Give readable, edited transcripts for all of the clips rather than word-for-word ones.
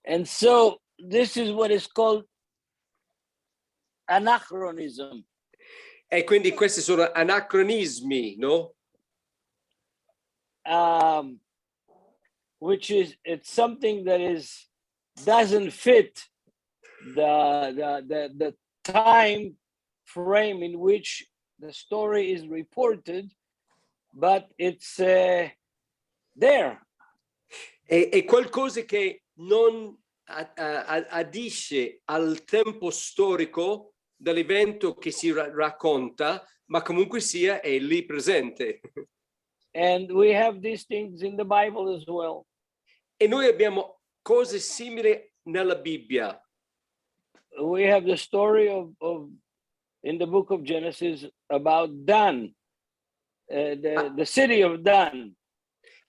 And so this is what is called anachronism. E quindi questi sono anacronismi, no? Which is, it's something that doesn't fit the time frame in which the story is reported, but it's there. È qualcosa che non adisce al tempo storico dell'evento che si racconta, ma comunque sia è lì presente. And we have these things in the Bible as well. E noi abbiamo cose simili nella Bibbia. We have the story of in the book of Genesis about Dan, the city of Dan.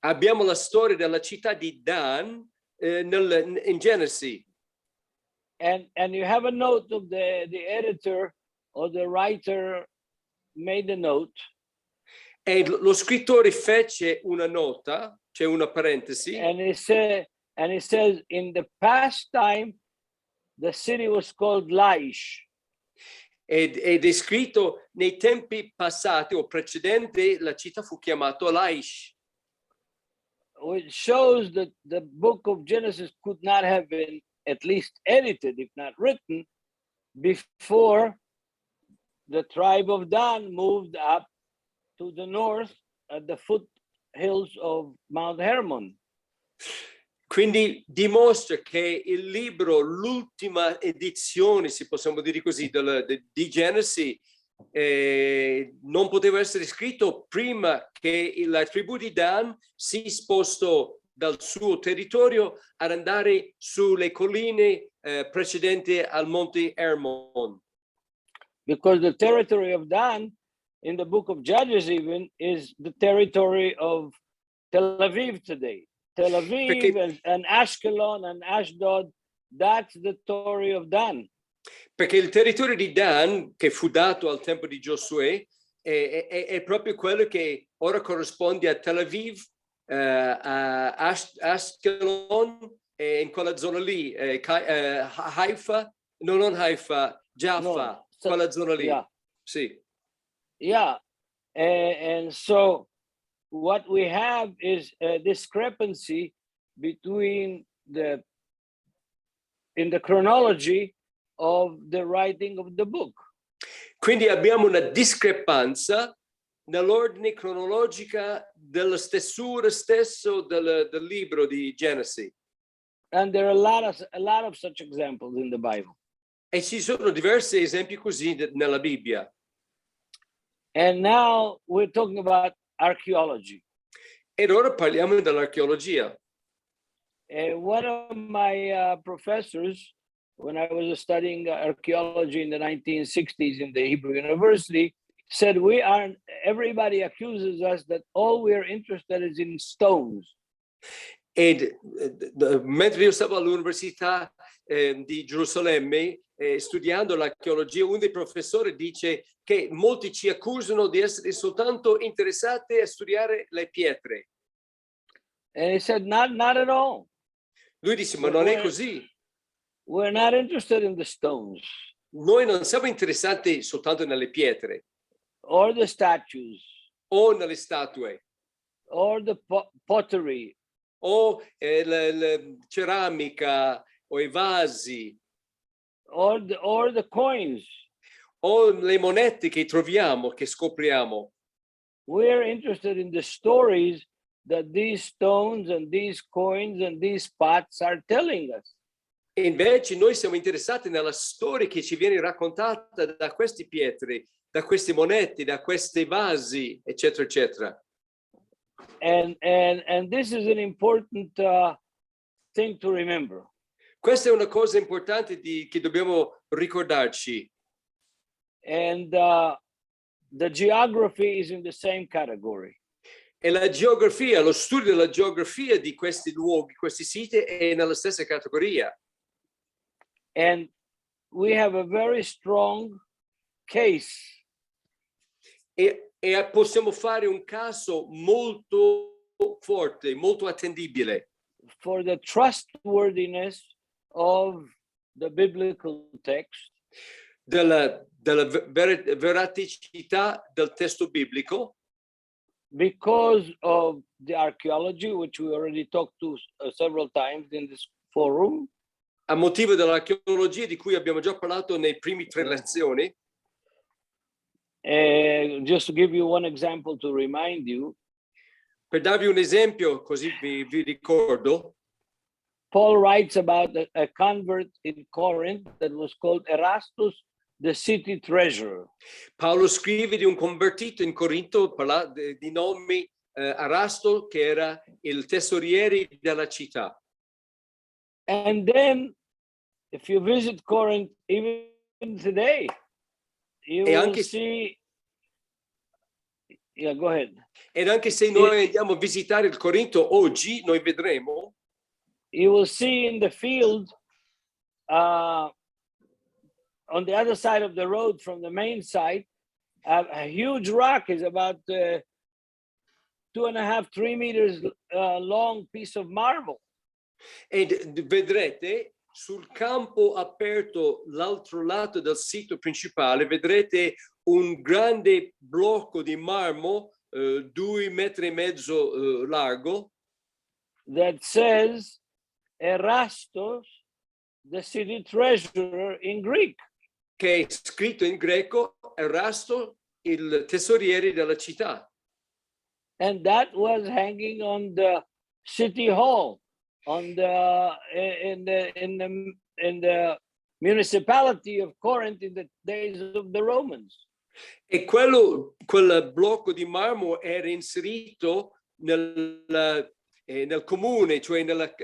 Abbiamo la storia della città di Dan in Genesi. And you have a note of the editor or the writer made a note. E lo scrittore fece una nota, c'è una parentesi. And it says, in the past time, the city was called Laish. Ed è scritto nei tempi passati o precedenti la città fu chiamata Laish. Which shows that the book of Genesis could not have been at least edited, if not written, before the tribe of Dan moved up to the north at the foothills of Mount Hermon. Quindi dimostra che il libro, l'ultima edizione, se possiamo dire così, di Genesi, non poteva essere scritto prima che la tribù di Dan si spostò dal suo territorio ad andare sulle colline precedenti al monte Hermon. Because the territory of Dan in the book of Judges is the territory of Tel Aviv today. Tel Aviv and Ashkelon and Ashdod, that's the territory of Dan. Perché il territorio di Dan, che fu dato al tempo di Giosuè, è proprio quello che ora corrisponde a Tel Aviv, a Ashkelon, e in quella zona lì, Haifa, non Haifa, Jaffa, quella zona lì. Yeah. Sì. Yeah, and so what we have is a discrepancy between in the chronology of the writing of the book. Quindi abbiamo una discrepanza nell'ordine cronologica della stessura stesso del libro di Genesi. And there are a lot of such examples in the Bible. E ci sono diversi esempi così nella Bibbia. And now we're talking about archaeology. Ed ora parliamo dell'archeologia. One of my professors, when I was studying archaeology in the 1960s in the Hebrew University, said everybody accuses us that all we're interested is in stones. Ed mentre io stavo all'università di Gerusalemme studiando l'archeologia, uno dei professori dice che molti ci accusano di essere soltanto interessati a studiare le pietre. And he said, not at all. Lui disse, ma non è così. We're not interested in the stones. Noi non siamo interessati soltanto nelle pietre. Or the statues. O nelle statue. Or the pottery. O la ceramica, o i vasi. Or the coins. O le monete che troviamo, che scopriamo. We're interested in the stories that these stones and these coins and these pots are telling us. E invece noi siamo interessati nella storia che ci viene raccontata da queste pietre, da queste monete, da questi vasi, eccetera, eccetera. And this is an important thing to remember. Questa è una cosa importante che dobbiamo ricordarci. And the geography is in the same category. E la geografia, lo studio della geografia di questi luoghi, questi siti è nella stessa categoria. And we have a very strong case. E possiamo fare un caso molto forte, molto attendibile. for the trustworthiness of the biblical text, della veraticità del testo biblico, because of the archaeology, which we already talked to several times in this forum, a motivo dell'archeologia di cui abbiamo già parlato nei primi 3 lezioni. just to give you one example to remind you, Per darvi un esempio, così vi ricordo, Paul writes about a convert in Corinth that was called Erastus, the city treasurer. Paolo scrive di un convertito in Corinto, parla di nomi Arasto, che era il tesoriere della città. And then, if you visit Corinth, even today, you E will anche- see. Yeah, go ahead. Ed anche se noi andiamo a visitare il Corinto oggi, noi vedremo You will see in the field, on the other side of the road from the main site, a huge rock is about 2.5-3 meters long piece of marble. ed vedrete sul campo aperto l'altro lato del sito principale, vedrete un grande blocco di marmo 2,5 metri largo, That says Erastus, the city treasurer in Greek. che è scritto in greco Erasto, il tesoriere della città. And that was hanging on the city hall, on the in the municipality of Corinth in the days of the Romans. E quel blocco di marmo era inserito nel comune, cioè nel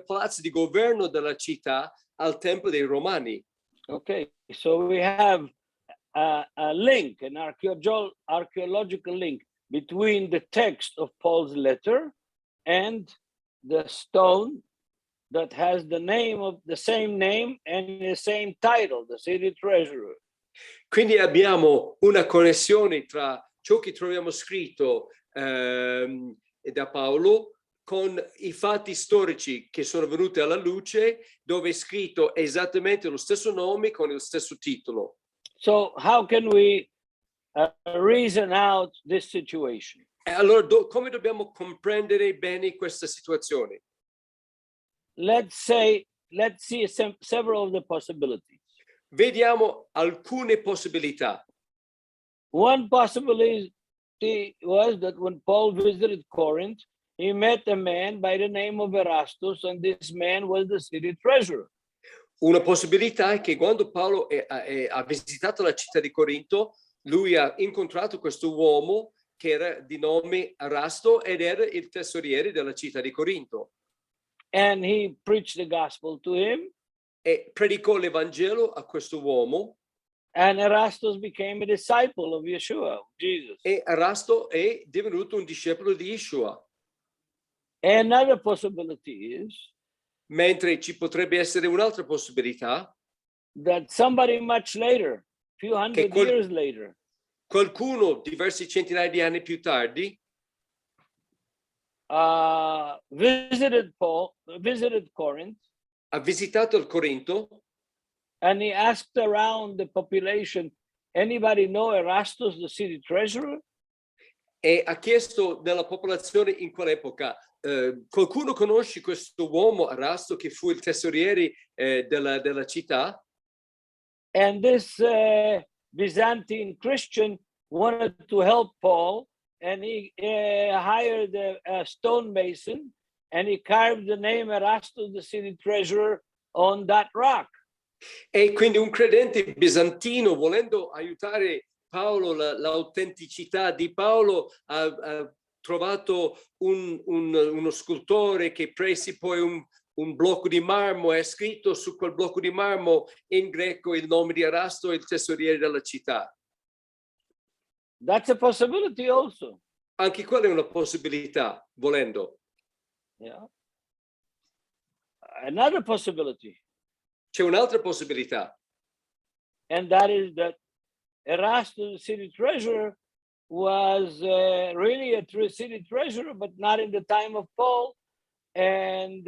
palazzo di governo della città al tempo dei Romani. Okay, so we have a link, an archaeological link between the text of Paul's letter and the stone that has the same name and the same title, the city treasurer. Quindi abbiamo una connessione tra ciò che troviamo scritto da Paolo con i fatti storici che sono venuti alla luce, dove è scritto esattamente lo stesso nome con il stesso titolo. So how can we reason out this situation? E allora come dobbiamo comprendere bene questa situazione? Let's see several of the possibilities. Vediamo alcune possibilità. One possibility was that when Paul visited Corinth, he met a man by the name of Erastus, and this man was the city treasurer. Una possibilità è che quando Paolo ha visitato la città di Corinto, lui ha incontrato questo uomo che era di nome Erasto ed era il tesoriere della città di Corinto. And he preached the gospel to him. E predicò l'Evangelo a questo uomo. And Erastus became a disciple of Yeshua, Jesus. E Erasto è divenuto un discepolo di Yeshua. Another possibility is Mentre ci potrebbe essere un'altra possibilità, that somebody much later, few hundred years later, qualcuno diversi centinaia di anni più tardi visited Corinth, ha visitato il Corinto and he asked around the population, anybody know Erastus, the city treasurer? e ha chiesto nella popolazione in quell'epoca, qualcuno conosce questo uomo Erasto che fu il tesoriere della città? And this Byzantine Christian wanted to help Paul, and he hired a stonemason, and he carved the name Erastus, the city treasurer, on that rock. E quindi un credente bizantino, volendo aiutare Paolo, l'autenticità di Paolo, ha trovato uno scultore che presi poi un blocco di marmo e ha scritto su quel blocco di marmo in greco il nome di Erasto, il tesoriere della città. That's a possibility also. Anche quella è una possibilità, volendo. Yeah. Another possibility, C'è un'altra possibilità, and that is that Erastus, the city treasurer, was really a city treasurer, but not in the time of Paul, and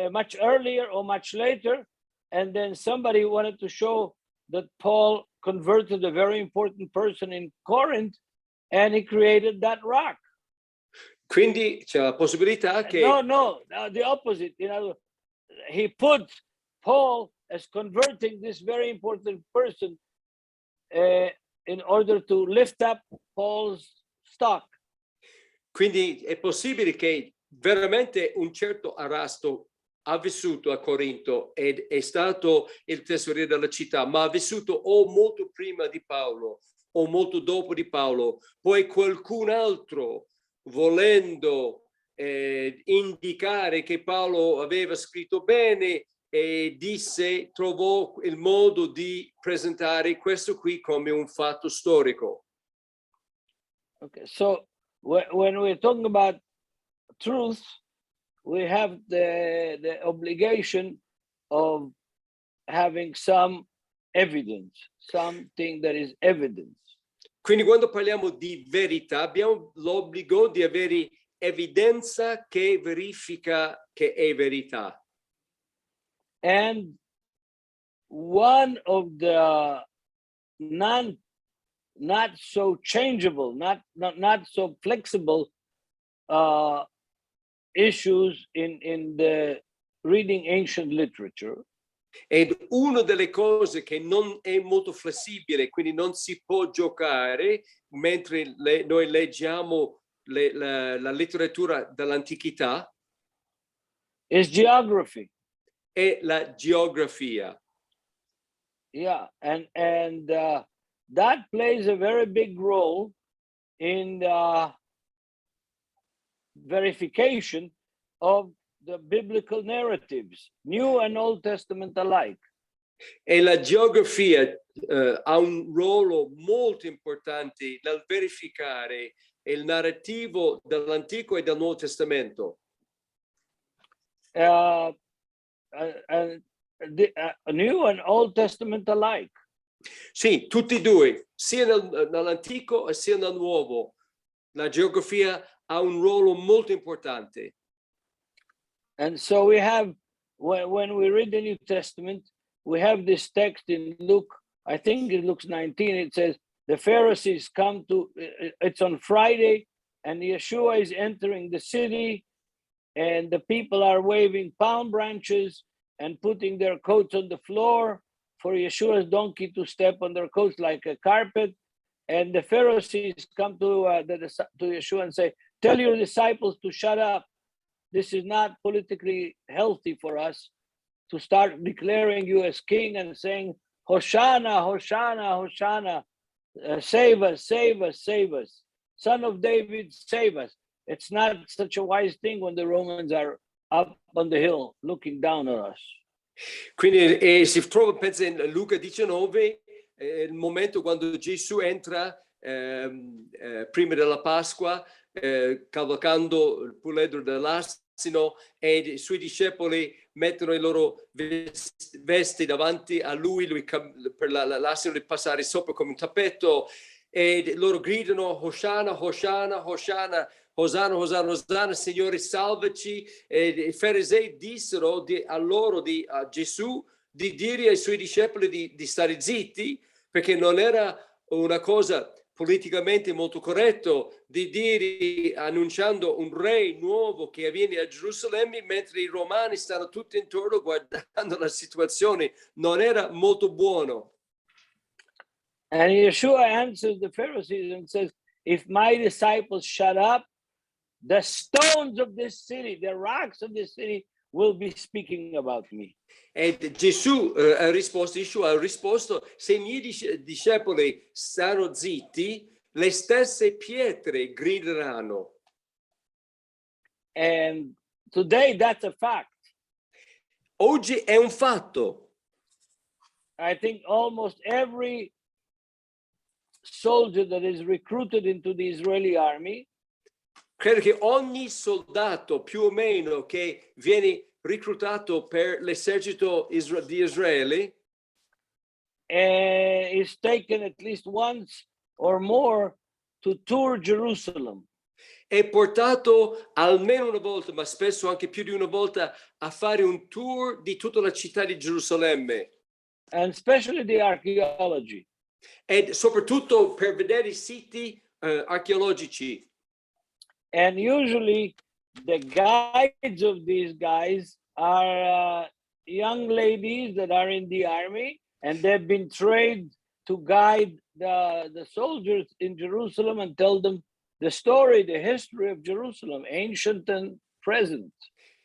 much earlier or much later, and then somebody wanted to show that Paul converted a very important person in Corinth, and he created that rock. Quindi c'è la possibilità che No, the opposite. He put Paul as converting this very important person in order to lift up Paul's stock. quindi è possibile che veramente un certo Arasto ha vissuto a Corinto ed è stato il tesoriere della città, ma ha vissuto o molto prima di Paolo o molto dopo di Paolo. Poi qualcun altro, volendo indicare che Paolo aveva scritto bene, trovò il modo di presentare questo qui come un fatto storico. Okay, so when we're talking about truth, we have the obligation of having some evidence, something that is evidence. Quindi quando parliamo di verità abbiamo l'obbligo di avere evidenza che verifica che è verità. And one of the not so changeable, not so flexible issues in the reading ancient literature Ed una delle cose che non è molto flessibile, quindi non si può giocare mentre noi leggiamo la letteratura dell'antichità, is geography. è la geografia. Yeah, and that plays a very big role in the verification of the biblical narratives, New and Old Testament alike. E la geografia ha un ruolo molto importante nel verificare il narrativo dell'Antico e del Nuovo Testamento. New and Old Testament alike. Sì, tutti e due, sia nell'Antico e sia nel Nuovo. La geografia ha un ruolo molto importante. And so we have, when we read the New Testament, we have this text in Luke, I think in Luke 19, it says, the Pharisees come to, it's on Friday, and Yeshua is entering the city, and the people are waving palm branches and putting their coats on the floor for Yeshua's donkey to step on their coats like a carpet. And the Pharisees come to Yeshua and say, tell your disciples to shut up. This is not politically healthy for us to start declaring you as king and saying, Hosanna, Hosanna, Hosanna, save us, save us, save us. Son of David, save us. It's not such a wise thing when the Romans are up on the hill looking down on us. Quindi si trova, pensa, in Luca 19, il momento quando Gesù entra prima della Pasqua, cavalcando il puledro dell'asino, e i suoi discepoli mettono i loro vesti davanti a lui per l'asino di passare sopra come un tappeto, e loro gridano Hosanna, Hosanna, Hosanna, Hosanna, Hosanna, Hosanna, Signore salvaci. E i farisei dissero a Gesù di dire ai suoi discepoli di stare zitti, perché non era una cosa politicamente molto corretto di dire, annunciando un re nuovo che viene a Gerusalemme, mentre i romani stanno tutti intorno guardando la situazione. Non era molto buono. And Yeshua answers the Pharisees and says, if my disciples shut up, the stones of this city, the rocks of this city will be speaking about me. E Gesù Yeshua ha risposto, se i miei discepoli stanno zitti, le stesse pietre grideranno. And today that's a fact. Oggi è un fatto. I think almost every soldier that is recruited into the Israeli army, credo che ogni soldato più o meno che viene reclutato per l'esercito di Israele is taken at least once or more to tour Jerusalem. è portato almeno una volta, ma spesso anche più di una volta, a fare un tour di tutta la città di Gerusalemme. and especially the archaeology. E soprattutto per vedere i siti archeologici. And usually the guides of these guys are young ladies that are in the army, and they've been trained to guide the soldiers in Jerusalem and tell them the story, the history of Jerusalem, ancient and present.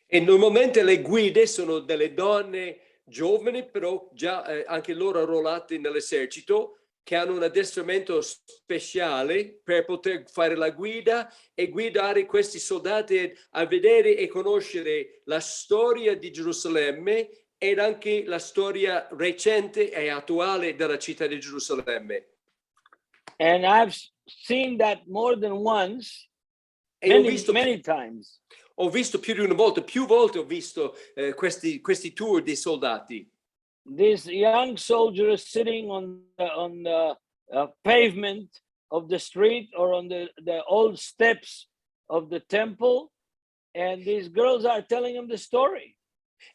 E normalmente le guide sono delle donne giovani, però già anche loro arruolate nell'esercito, che hanno un addestramento speciale per poter fare la guida e guidare questi soldati a vedere e conoscere la storia di Gerusalemme ed anche la storia recente e attuale della città di Gerusalemme. And I've seen that more than once, E ho many times. Ho visto più di una volta, più volte ho visto questi tour dei soldati. These young soldiers sitting on the pavement of the street or on the old steps of the temple, and these girls are telling them the story.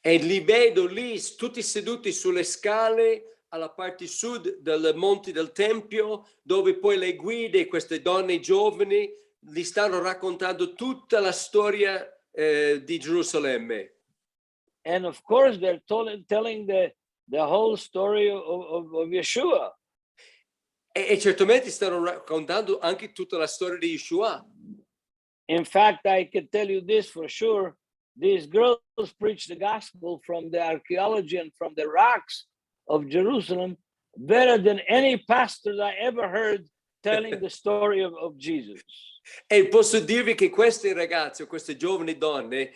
E li vedo lì tutti seduti sulle scale alla parte sud del monte del Tempio, dove poi le guide, queste donne giovani, li stanno raccontando tutta la storia di Gerusalemme. And of course, they're telling the whole story of Yeshua. E certamente stanno raccontando anche tutta la storia di Yeshua. In fact, I can tell you this for sure. These girls preach the gospel from the archaeology and from the rocks of Jerusalem better than any pastors I ever heard telling the story of Jesus. E posso dirvi che queste ragazze, queste giovani donne,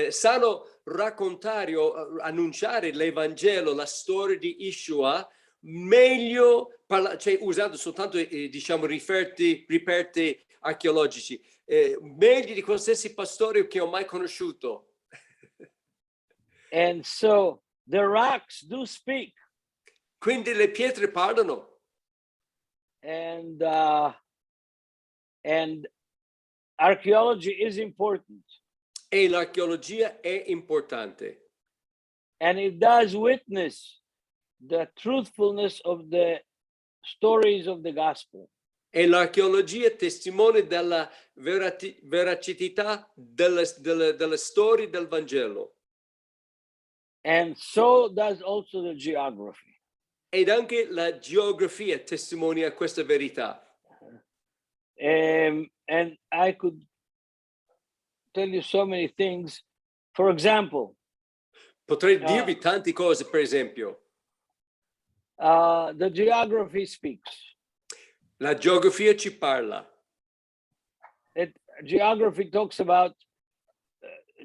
sanno raccontare o annunciare l'Evangelo, la storia di Yeshua, meglio, cioè usando soltanto, diciamo, riferti archeologici, meglio di qualsiasi pastore che ho mai conosciuto. And so the rocks do speak. Quindi le pietre parlano. And archaeology is important. E l'archeologia è importante. And it does witness the truthfulness of the stories of the gospel. E l'archeologia testimonia della veracità delle storie del Vangelo. And so does also the geography. Ed anche la geografia testimonia questa verità. And I could tell you so many things. For example, Potrei dirvi tante cose, per esempio. The geography speaks. La geografia ci parla. Geography talks about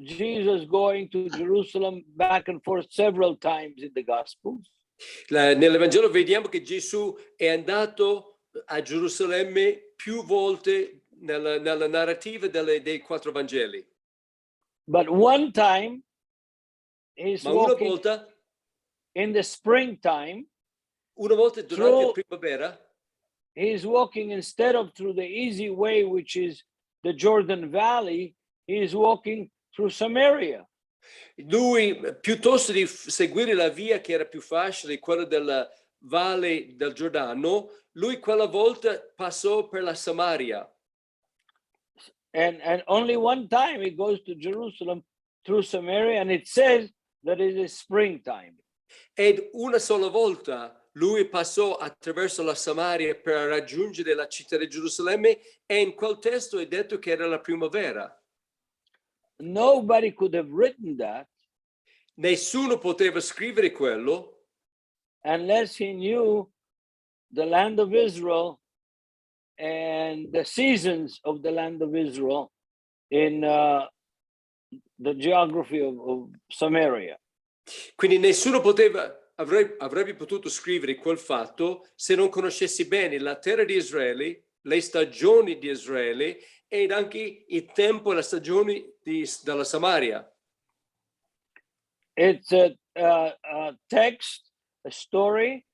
Jesus going to Jerusalem back and forth several times in the Gospels. Nell'Evangelo vediamo che Gesù è andato a Gerusalemme più volte nella narrativa dei quattro Vangeli. But one time, he's Ma una walking volta in the springtime. Una volta durante la primavera, he's walking instead of through the easy way, which is the Jordan Valley, he's walking through Samaria. Lui, piuttosto di seguire la via che era più facile, quella della valle del Giordano, lui quella volta passò per la Samaria. And only one time he goes to Jerusalem through Samaria, and it says that it is springtime. Ed una sola volta lui passò attraverso la Samaria per raggiungere la città di Gerusalemme, e in quel testo è detto che era la primavera. Nobody could have written that. Nessuno poteva scrivere quello unless he knew the land of Israel and the seasons of the land of Israel in the geography of Samaria. Quindi nessuno avrebbe potuto scrivere quel fatto se non conoscessi bene la terra di Israele, le stagioni di Israele ed anche il tempo e le stagioni della Samaria. It's a text, a story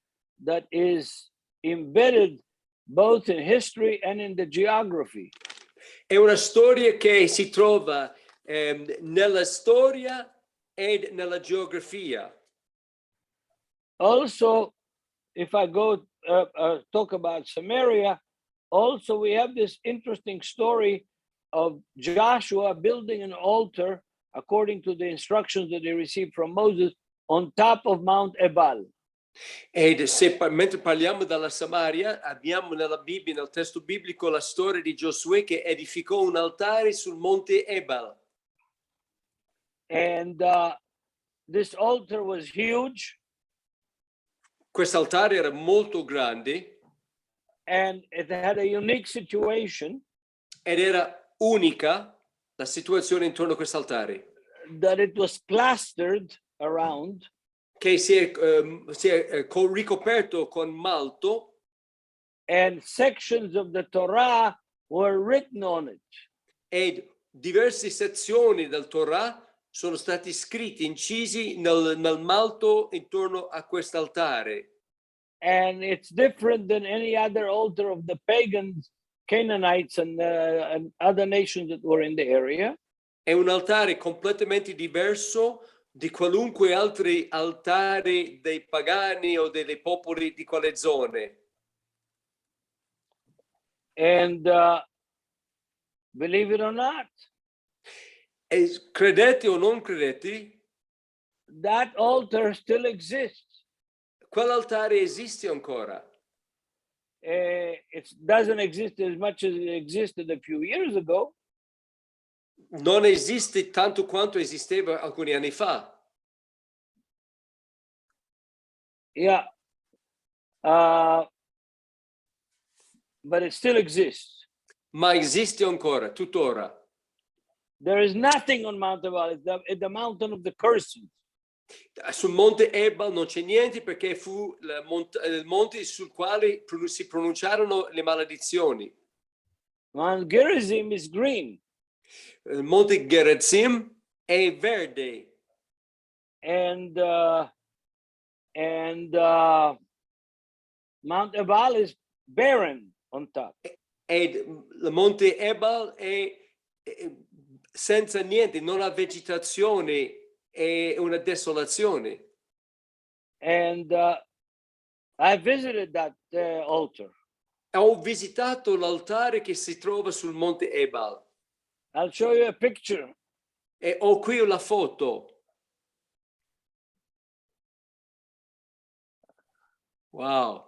that is embedded both in history and in the geography. È una storia che si trova nella storia e nella geografia. Also, if I go talk about Samaria, also we have this interesting story of Joshua building an altar according to the instructions that he received from Moses on top of Mount Ebal. Ed mentre parliamo della Samaria, abbiamo nella Bibbia, nel testo biblico, la storia di Giosuè che edificò un altare sul monte Ebal. And this altar was huge. Quest'altare era molto grande. And it had a unique situation. Ed era unica la situazione intorno a quest'altare. That it was plastered around. Che si è ricoperto con malto. And sections of the Torah were written on it. Ed diverse sezioni del Torah sono stati scritti, incisi nel malto intorno a quest'altare. And it's different than any other altar of the pagans, Canaanites, and other nations that were in the area. È un altare completamente diverso di qualunque altri altari dei pagani o dei popoli di quelle zone. And believe it or not, E credete o non credete, that altar still exists. quell'altare esiste ancora. It doesn't exist as much as it existed a few years ago. Non esiste tanto quanto esisteva alcuni anni fa. Yeah. But it still exists. Ma esiste ancora, tuttora. There is nothing on Mount Ebal. It's the mountain of the curses. Sul monte Ebal non c'è niente perché fu il monte sul quale si pronunciarono le maledizioni. Mount Gerizim is green. Il monte Gerizim è verde. And Mount Ebal is barren on top. Ed il monte Ebal è senza niente, non ha vegetazione, è una desolazione. And I visited that altar. Ho visitato l'altare che si trova sul monte Ebal. I'll show you a picture. E ho qui la foto. Wow.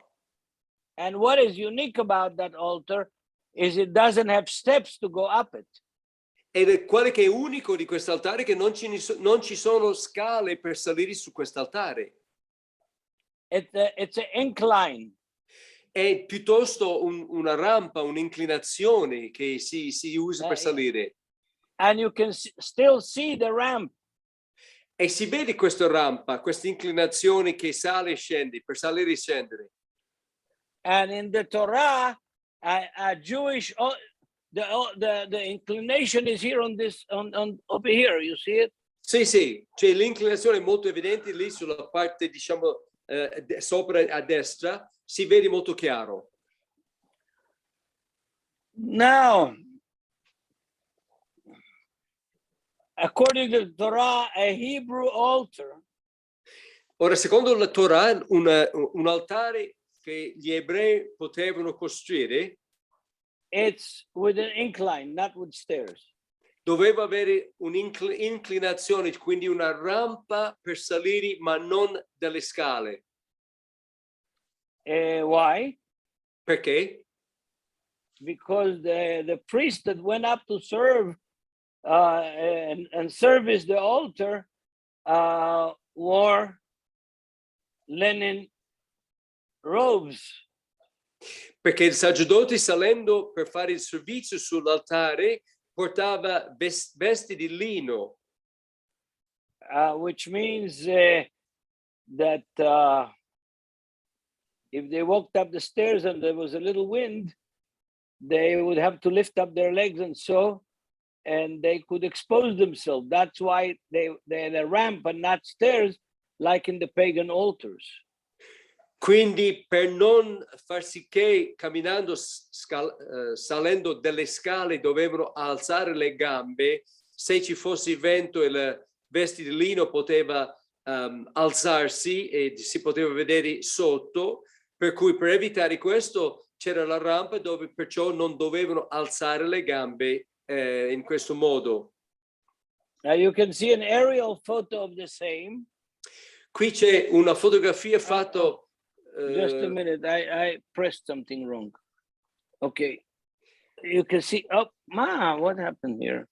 And what is unique about that altar is it doesn't have steps to go up it. Ed quello che è unico di quest'altare è che non ci sono scale per salire su quest'altare. It's an incline. È piuttosto una rampa, un'inclinazione che si usa per salire. And you can still see the ramp. E si vede questa rampa, questa inclinazione che sale e scende, per salire e scendere. And in the Torah, a Jewish, the inclination is here on this, on over here. You see it? Sì, c'è l'inclinazione molto evidente lì sulla parte, diciamo, sopra a destra, si vede molto chiaro. Now, according to the Torah, a Hebrew altar. Ora, secondo la Torah, un altare che gli ebrei potevano costruire, It's with an incline, not with stairs. doveva avere un'inclinazione, quindi una rampa per salire, ma non delle scale. Why? Perché? Because the priest that went up to serve and service the altar wore linen robes. Perché il sacerdote, salendo per fare il servizio sull'altare, portava vesti di lino. Which means that if they walked up the stairs and there was a little wind, they would have to lift up their legs and so, and they could expose themselves. That's why they had a ramp and not stairs, like in the pagan altars. Quindi per non far sì che camminando, salendo delle scale dovevano alzare le gambe, se ci fosse vento il vestito di lino poteva alzarsi e si poteva vedere sotto, per cui per evitare questo c'era la rampa dove perciò non dovevano alzare le gambe in questo modo. Now you can see an aerial photo of the same. Qui c'è una fotografia fatta. Just a minute, I pressed something wrong. Okay, you can see. Oh, what happened here?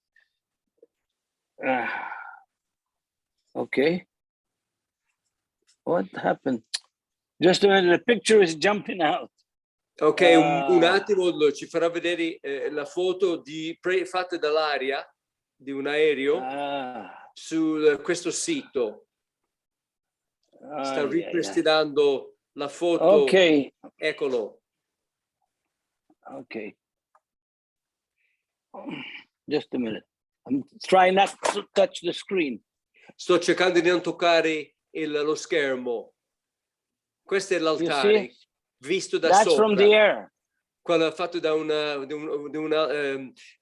Okay, what happened? Just a minute, the picture is jumping out. Ok, un attimo ci farà vedere la foto fatta dall'aria di un aereo su questo sito. Sta ripristinando la foto. Ok. Eccolo. Ok. Just a minute. I'm trying not to touch the screen. Sto cercando di non toccare lo schermo. Questo è l'altare visto da That's sopra. From the air. Quello fatto da un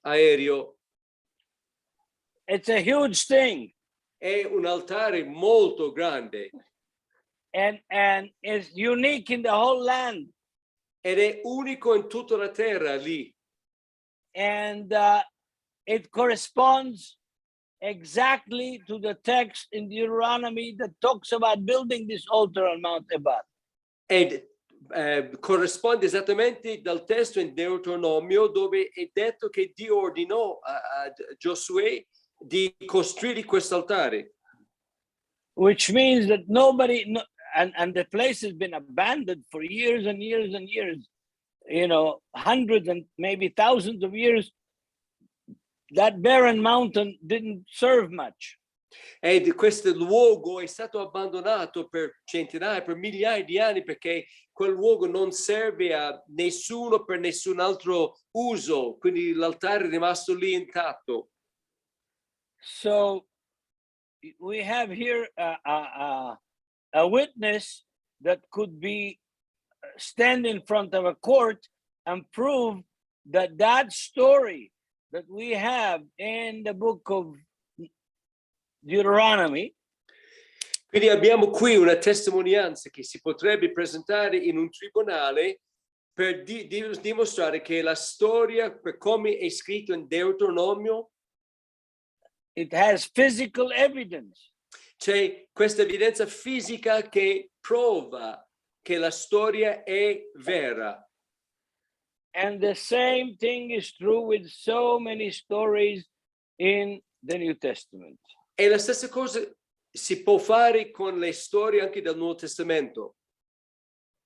aereo. It's a huge thing. È un altare molto grande. And is unique in the whole land. Ed è unico in tutta la terra lì. And it corresponds exactly to the text in Deuteronomy that talks about building this altar on Mount Ebal. Ed corrisponde esattamente dal testo in Deuteronomio dove è detto che Dio ordinò a Giosuè di costruire questo altare. Which means that nobody, and the place has been abandoned for years and years and years, you know, hundreds and maybe thousands of years. That barren mountain didn't serve much. E questo luogo è stato abbandonato per centinaia, per migliaia di anni perché quel luogo non serve a nessuno per nessun altro uso, quindi l'altare è rimasto lì intatto. So we have here a witness that could be stand in front of a court and prove that that story that we have in the book of Deuteronomy. Quindi abbiamo qui una testimonianza che si potrebbe presentare in un tribunale per dimostrare che la storia, per come è scritto in Deuteronomio, it has physical evidence. C'è questa evidenza fisica che prova che la storia è vera. And the same thing is true with so many stories in the New Testament. E la stessa cosa si può fare con le storie anche del Nuovo Testamento.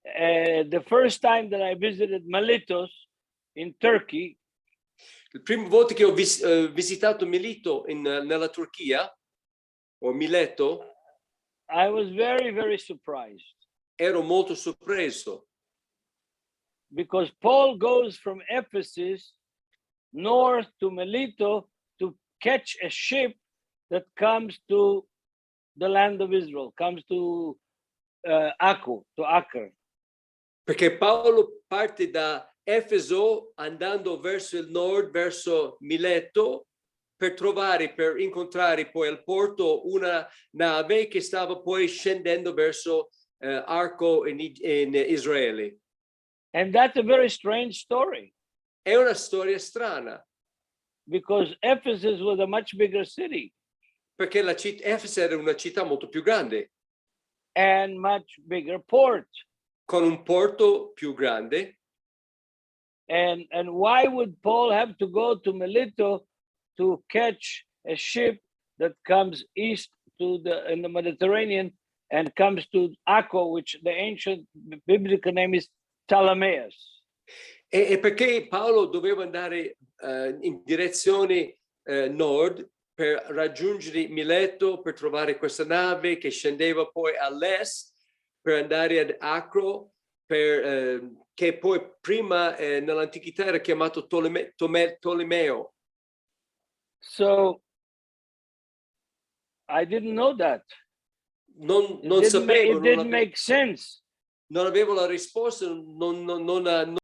The first time that I visited Miletos in Turkey, La prima volta che ho visitato Milito nella Turchia, o Mileto, I was very, very surprised. Ero molto sorpreso. Because Paul goes from Ephesus north to Mileto to catch a ship that comes to the land of Israel, comes to Acre. Perché Paolo parte da Efeso andando verso il nord, verso Mileto, per incontrare poi al porto una nave che stava poi scendendo verso Arco in Israele. And that's a very strange story. È una storia strana. Because Ephesus was a much bigger city. Perché Efeso era una città molto più grande. And much bigger port. Con un porto più grande. And why would Paul have to go to Mileto to catch a ship that comes east in the Mediterranean and comes to Acco, which the ancient biblical name is Ptolemaeus? E perché Paolo doveva andare in direzione nord per raggiungere Mileto, per trovare questa nave che scendeva poi all'est per andare ad Acro, che poi prima nell'antichità era chiamato Tolomeo. So I didn't know that. Non It sapevo. didn't make sense. non avevo la risposta, non